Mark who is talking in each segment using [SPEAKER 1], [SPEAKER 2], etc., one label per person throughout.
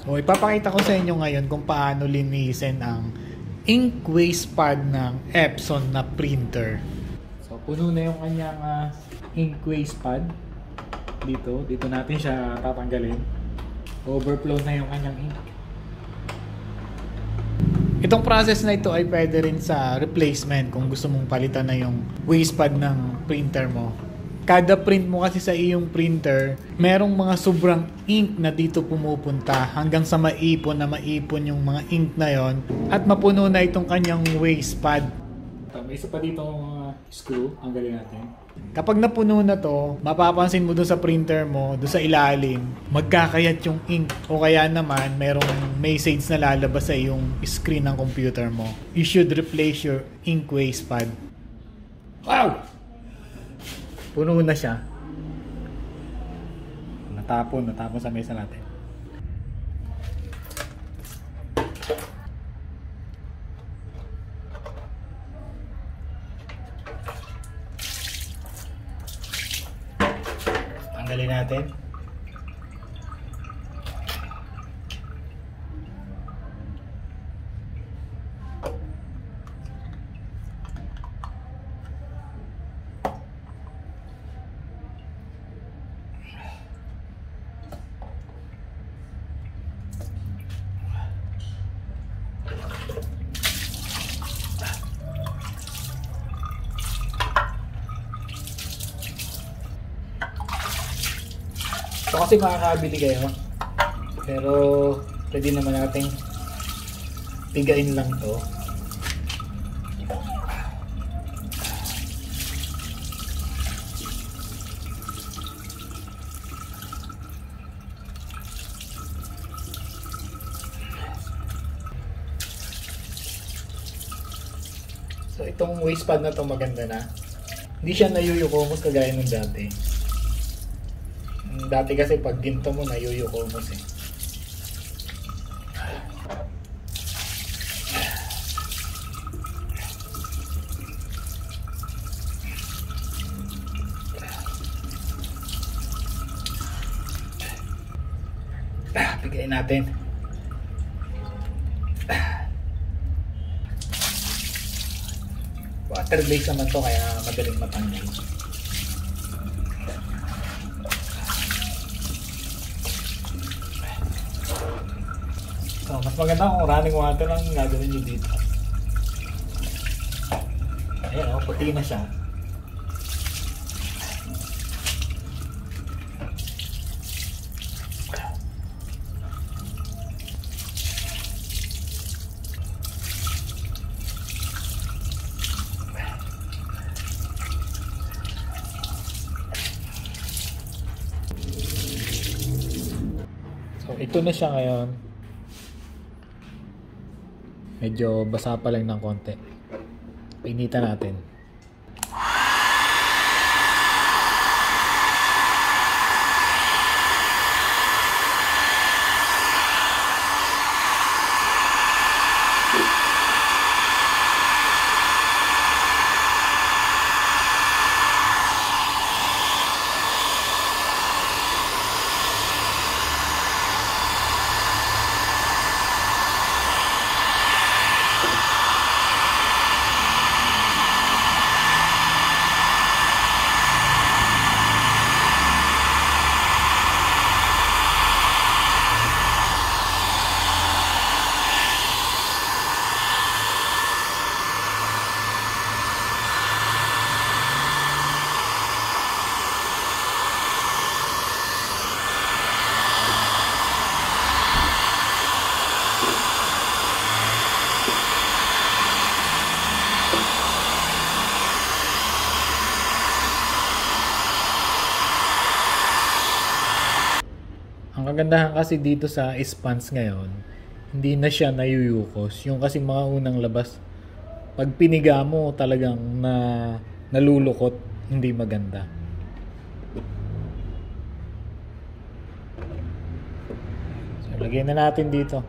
[SPEAKER 1] O ipapakita ko sa inyo ngayon kung paano linisin ang ink waste pad ng Epson na printer. So puno na yung kanyang ink waste pad. Dito natin siya tatanggalin. Overflow na yung kanyang ink. Itong process na ito ay pwede rin sa replacement kung gusto mong palitan na yung waste pad ng printer mo. Kada print mo kasi sa iyong printer, merong mga sobrang ink na dito pumupunta hanggang sa maipon yung mga ink na yon at mapuno na itong kanyang waste pad. May isa pa dito screw, ang galing natin. Kapag napuno na to, mapapansin mo doon sa printer mo, doon sa ilalim, magkakayat yung ink o kaya naman merong message na lalabas sa iyong screen ng computer mo. You should replace your ink waste pad. Wow! Puno na siya. Natapon sa mesa natin. Tanggalin natin. So kasi makakabili kayo, pero pwede naman nating pigain lang to. So itong waste pad na to maganda na. Hindi siya nayuyukomos kagaya ng dati. Dati kasi pag ginto mo nayuyukomos eh. Pigain natin. Water based naman to kaya madaling matanggal. So, mas maganda kung running water lang gagawin nyo dito. Ayan o, puti na siya. So, ito na siya ngayon. Medyo basa pa lang ng konti. Painitan natin. Ang kagandahan kasi dito sa sponge ngayon, hindi na siya nayuyukos. Yung kasi mga unang labas, pag piniga mo talagang nalulukot, hindi maganda. So, lagyan na natin dito.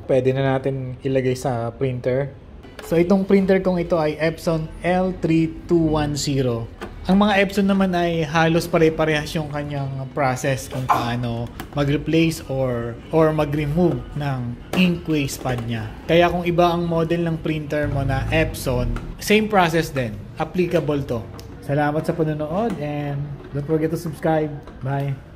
[SPEAKER 1] pwede na natin ilagay sa printer. So itong printer kong ito ay Epson L3210. Ang mga Epson naman ay halos pare-parehas yung kanyang process kung paano mag-replace or mag-remove ng ink waste pad niya. Kaya kung iba ang model ng printer mo na Epson, same process din. Applicable to. Salamat sa panonood and don't forget to subscribe. Bye!